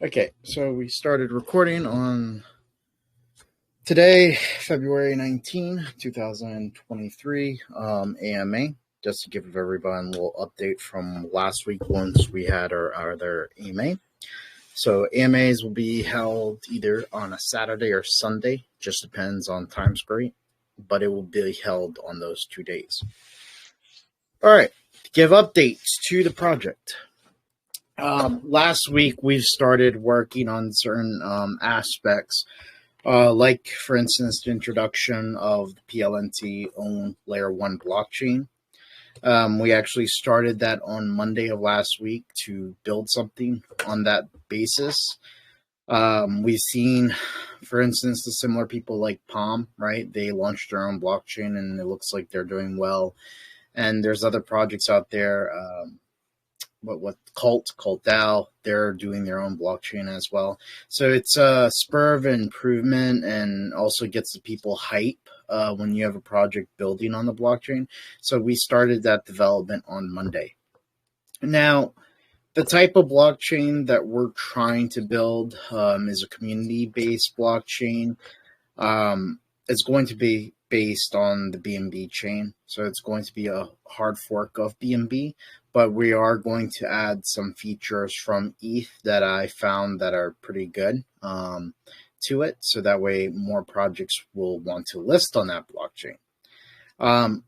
Okay, so we started recording on today, February 19, 2023, AMA, just to give everyone a little update from last week once we had our other AMA. So AMAs will be held either on a Saturday or Sunday, just depends on time screen, but it will be held on those 2 days. All right, to give updates to the project. Last week we've started working on certain aspects, like for instance the introduction of the Plnt own layer 1 blockchain. We actually started that on Monday of last week to build something on that basis. We've seen, for instance, the similar people like Palm, right? They launched their own blockchain and it looks like they're doing well. And there's other projects out there. What Cult DAO, they're doing their own blockchain as well. So it's a spur of improvement and also gets the people hype when you have a project building on the blockchain. So we started that development on Monday. Now, the type of blockchain that we're trying to build is a community-based blockchain. It's going to be based on the BNB chain. So it's going to be a hard fork of BNB, but we are going to add some features from ETH that I found that are pretty good to it. So that way more projects will want to list on that blockchain.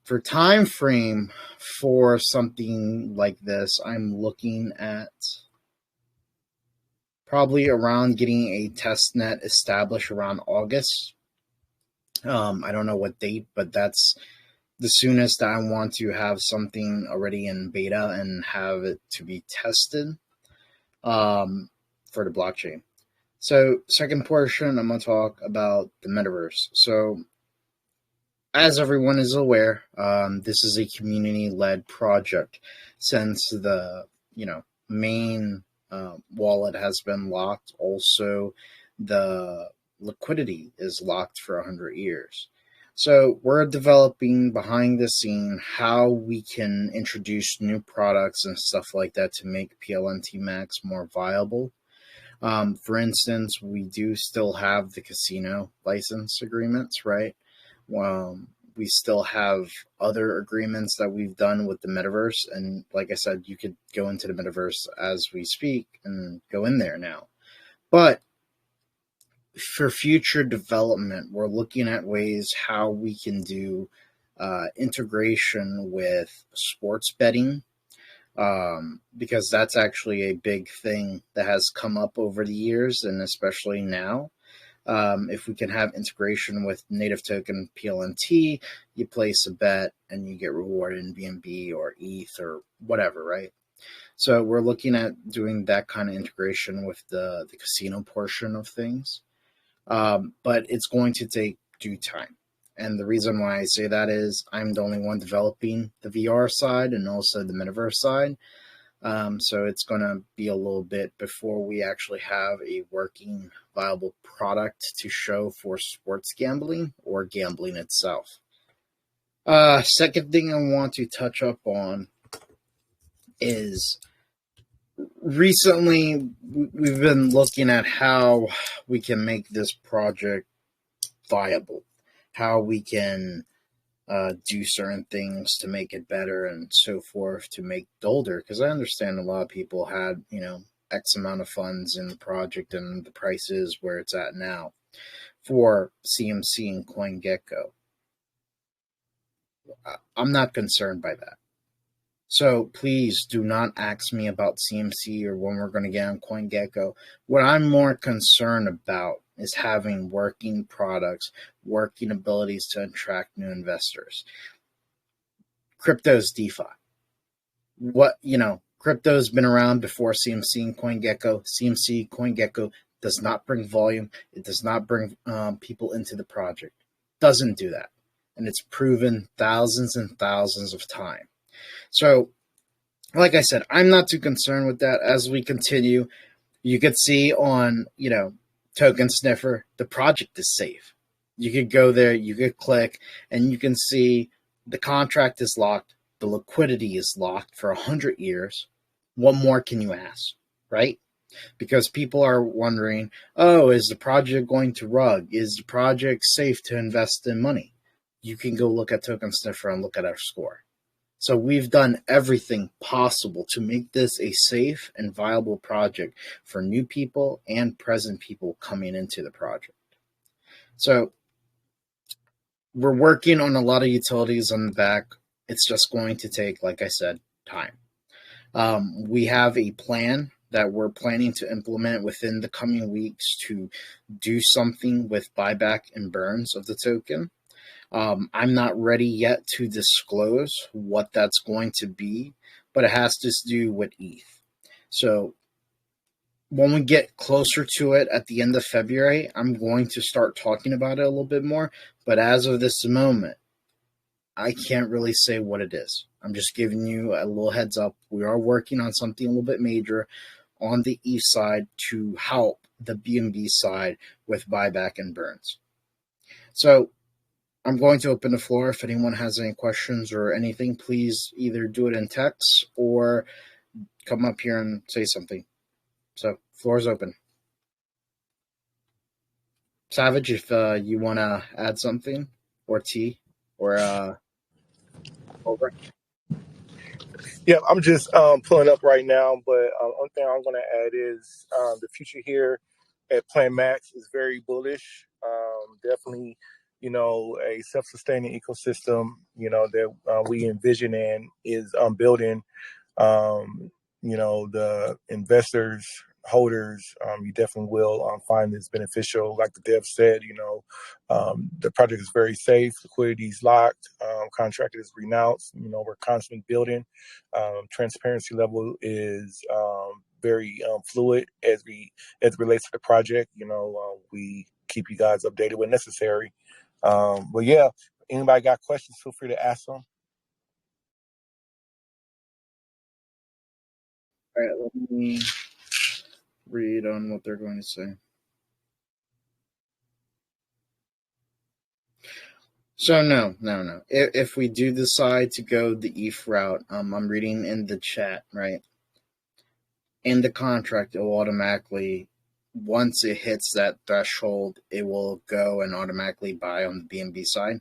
For time frame for something like this, I'm looking at probably around getting a test net established around August. I don't know what date, but that's the soonest I want to have something already in beta and have it to be tested for the blockchain. So second portion, I'm going to talk about the metaverse. So as everyone is aware, this is a community-led project since the main wallet has been locked. Also, the liquidity is locked for 100 years. So we're developing behind the scene how we can introduce new products and stuff like that to make PLNT Max more viable. For instance, we do still have the casino license agreements, right? We still have other agreements that we've done with the metaverse. And like I said, you could go into the metaverse as we speak and go in there now. But for future development, we're looking at ways how we can do integration with sports betting, because that's actually a big thing that has come up over the years, and especially now. If we can have integration with native token PLNT, you place a bet and you get rewarded in BNB or ETH or whatever, right? So we're looking at doing that kind of integration with the casino portion of things. But it's going to take due time. And the reason why I say that is I'm the only one developing the VR side and also the metaverse side. So it's going to be a little bit before we actually have a working, viable product to show for sports gambling or gambling itself. Second thing I want to touch up on is recently we've been looking at how we can make this project viable, how we can do certain things to make it better and so forth to make it older. Because I understand a lot of people had, X amount of funds in the project and the price is where it's at now for CMC and CoinGecko. I'm not concerned by that. So please do not ask me about CMC or when we're going to get on CoinGecko. What I'm more concerned about is having working products, working abilities to attract new investors. Crypto's DeFi. Crypto's been around before CMC and CoinGecko. CMC, CoinGecko does not bring volume. It does not bring people into the project. Doesn't do that. And it's proven thousands and thousands of times. So, like I said, I'm not too concerned with that. As we continue, you could see on, Token Sniffer, the project is safe. You could go there, you could click, and you can see the contract is locked. The liquidity is locked for 100 years. What more can you ask, right? because people are wondering, oh, is the project going to rug? Is the project safe to invest in money? You can go look at Token Sniffer and look at our score. So we've done everything possible to make this a safe and viable project for new people and present people coming into the project. So we're working on a lot of utilities on the back. It's just going to take, like I said, time. We have a plan that we're planning to implement within the coming weeks to do something with buyback and burns of the token. I'm not ready yet to disclose what that's going to be, but it has to do with ETH. So when we get closer to it at the end of February, I'm going to start talking about it a little bit more. But as of this moment, I can't really say what it is. I'm just giving you a little heads up. We are working on something a little bit major on the ETH side to help the BNB side with buyback and burns. So I'm going to open the floor. If anyone has any questions or anything, please either do it in text or come up here and say something. So, floor is open. Savage, if you want to add something, or T, or over. Yeah, I'm just pulling up right now, but one thing I'm going to add is the future here at Plnt Max is very bullish. Definitely, a self-sustaining ecosystem, that we envision and is building. The investors, holders, you definitely will find this beneficial. Like the dev said, the project is very safe, liquidity is locked, contract is renounced. We're constantly building. Transparency level is very fluid as it relates to the project. We keep you guys updated when necessary. But yeah, anybody got questions, feel free to ask them. All right, let me read on what they're going to say. So no. If we do decide to go the ETH route, I'm reading in the chat, right? In the contract, it will automatically, once it hits that threshold, it will go and automatically buy on the BNB side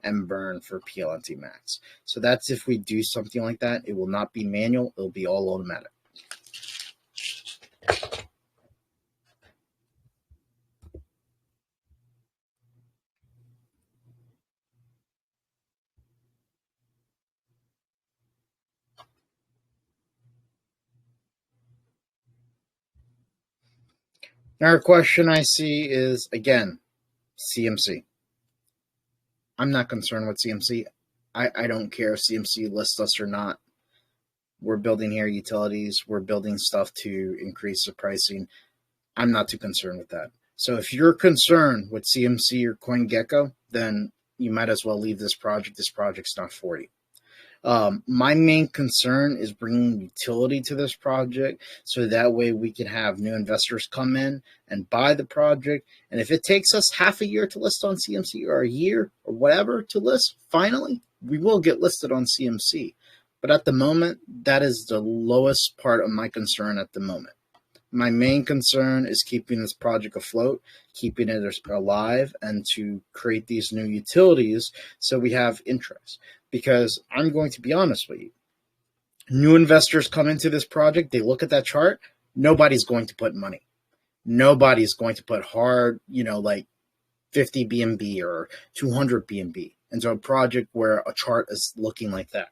and burn for Plnt Max. So that's if we do something like that. It will not be manual. It'll be all automatic. Another question I see is, again, CMC. I'm not concerned with CMC. I don't care if CMC lists us or not. We're building here utilities. We're building stuff to increase the pricing. I'm not too concerned with that. So if you're concerned with CMC or CoinGecko, then you might as well leave this project. This project's not for you. My main concern is bringing utility to this project so that way we can have new investors come in and buy the project. And if it takes us half a year to list on CMC or a year or whatever to list, finally, we will get listed on CMC. But at the moment, that is the lowest part of my concern at the moment. My main concern is keeping this project afloat, keeping it alive, and to create these new utilities so we have interest. Because I'm going to be honest with you, new investors come into this project, they look at that chart, nobody's going to put money. Nobody's going to put hard, like 50 BNB or 200 BNB into a project where a chart is looking like that.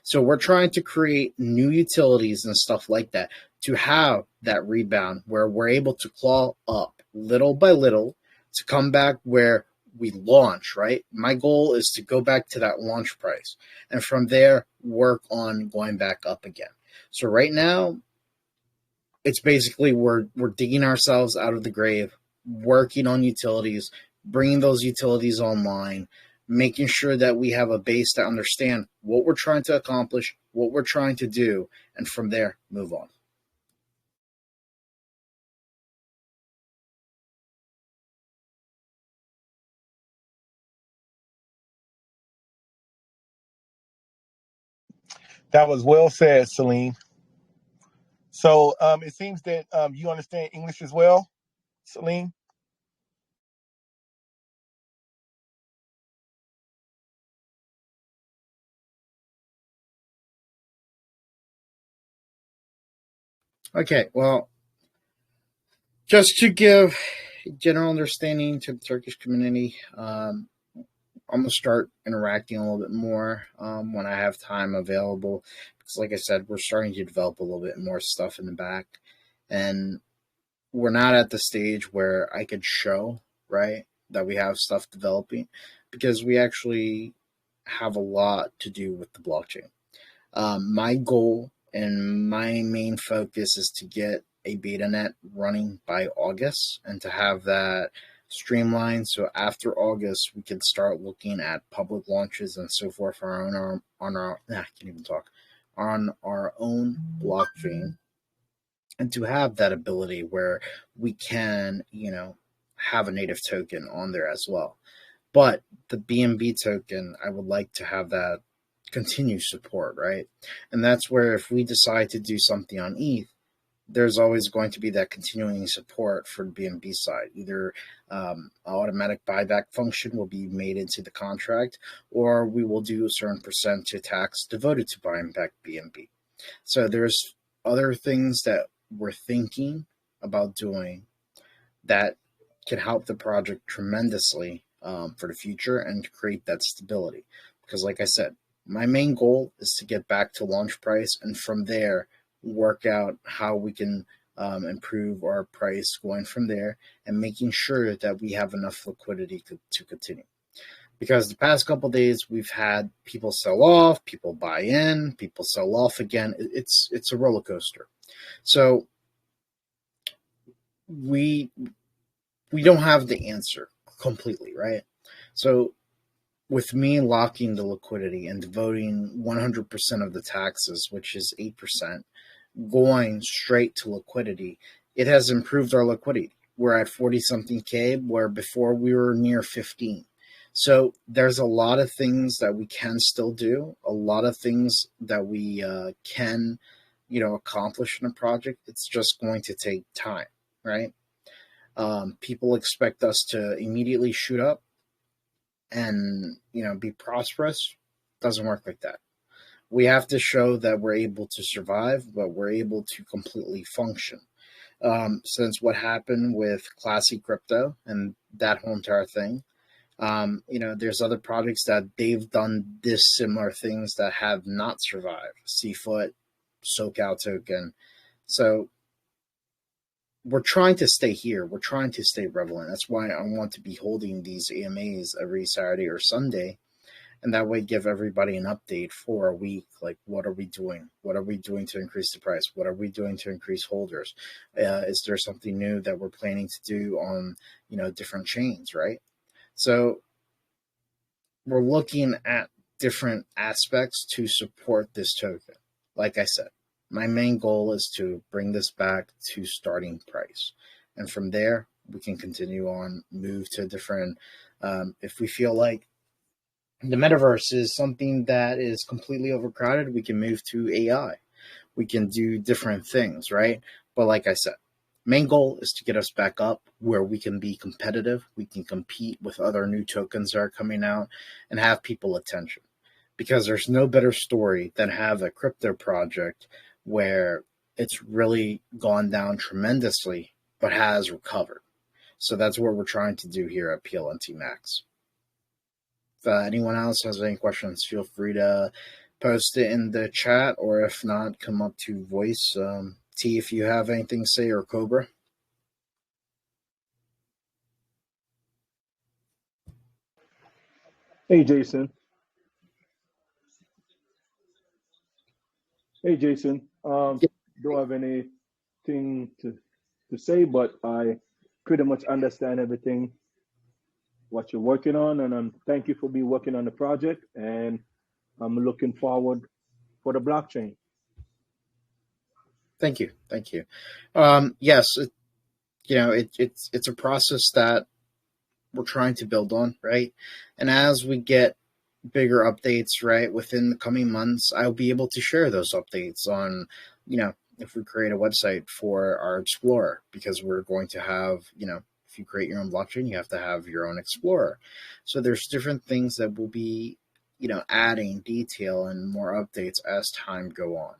So we're trying to create new utilities and stuff like that to have that rebound where we're able to claw up little by little to come back where we launch, right? My goal is to go back to that launch price and from there work on going back up again. So right now, it's basically we're digging ourselves out of the grave, working on utilities, bringing those utilities online, making sure that we have a base to understand what we're trying to accomplish, what we're trying to do, and from there, move on. That was well said, Celine. So it seems that you understand English as well, Celine. Okay, well, just to give general understanding to the Turkish community, I'm gonna start interacting a little bit more when I have time available. Because, like I said, we're starting to develop a little bit more stuff in the back, and we're not at the stage where I could show right that we have stuff developing, because we actually have a lot to do with the blockchain. My goal and my main focus is to get a beta net running by August and to have that streamlined. So after August, we can start looking at public launches and so forth I can't even talk, on our own blockchain, and to have that ability where we can, have a native token on there as well. But the BNB token, I would like to have that continue support, right? And that's where if we decide to do something on ETH, there's always going to be that continuing support for the BNB side. Either automatic buyback function will be made into the contract, or we will do a certain percent to tax devoted to buying back BNB. So there's other things that we're thinking about doing that can help the project tremendously for the future and to create that stability. Because, like I said, my main goal is to get back to launch price, and from there, work out how we can improve our price going from there, and making sure that we have enough liquidity to continue. Because the past couple of days, we've had people sell off, people buy in, people sell off again. It's a roller coaster. So we we don't have the answer completely, right? So with me locking the liquidity and devoting 100% of the taxes, which is 8%, going straight to liquidity, it has improved our liquidity. We're at 40 something K, where before we were near 15. So there's a lot of things that we can still do, a lot of things that we can, accomplish in a project. It's just going to take time, right? People expect us to immediately shoot up and be prosperous. Doesn't work like that. We have to show that we're able to survive, but we're able to completely function. Since what happened with Classy Crypto and that whole entire thing, there's other projects that they've done this similar things that have not survived. Seafoot, SoCal Token. So we're trying to stay here. We're trying to stay relevant. That's why I want to be holding these AMAs every Saturday or Sunday, and that way give everybody an update for a week. Like, what are we doing? What are we doing to increase the price? What are we doing to increase holders? Is there something new that we're planning to do on, different chains, right? So we're looking at different aspects to support this token. Like I said, my main goal is to bring this back to starting price. And from there, we can continue on, move to different, if we feel like the metaverse is something that is completely overcrowded, we can move to AI. We can do different things, right? But like I said, main goal is to get us back up where we can be competitive. We can compete with other new tokens that are coming out and have people attention. Because there's no better story than have a crypto project where it's really gone down tremendously, but has recovered. So that's what we're trying to do here at PLNT Max. If anyone else has any questions, feel free to post it in the chat, or if not, come up to voice. T, if you have anything to say, or Cobra. Hey, Jason. Hey, Jason. Yeah, Don't have anything to say, but I pretty much understand everything what you're working on, and thank you for be working on the project. And I'm looking forward for the blockchain. thank you, thank you. Yes, it's a process that we're trying to build on, right? And as we get bigger updates, right, within the coming months, I'll be able to share those updates on, if we create a website for our Explorer, because we're going to have, if you create your own blockchain, you have to have your own Explorer. So there's different things that will be, adding detail and more updates as time go on.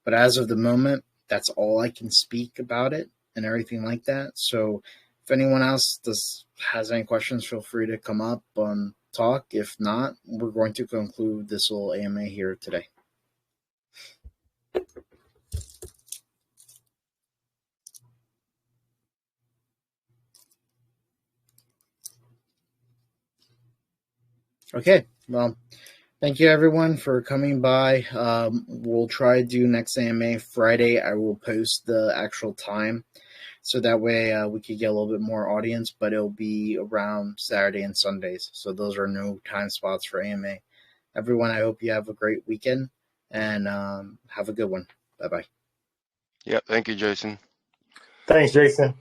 But as of the moment, that's all I can speak about it and everything like that. So if anyone else has any questions, feel free to come up and talk. If not, we're going to conclude this little AMA here today. Okay, well, thank you everyone for coming by. We'll try to do next AMA Friday. I will post the actual time, so that way we could get a little bit more audience, but it'll be around Saturday and Sundays. So those are no time spots for AMA. Everyone, I hope you have a great weekend, and have a good one. Bye-bye. Yeah, thank you, Jason. Thanks, Jason.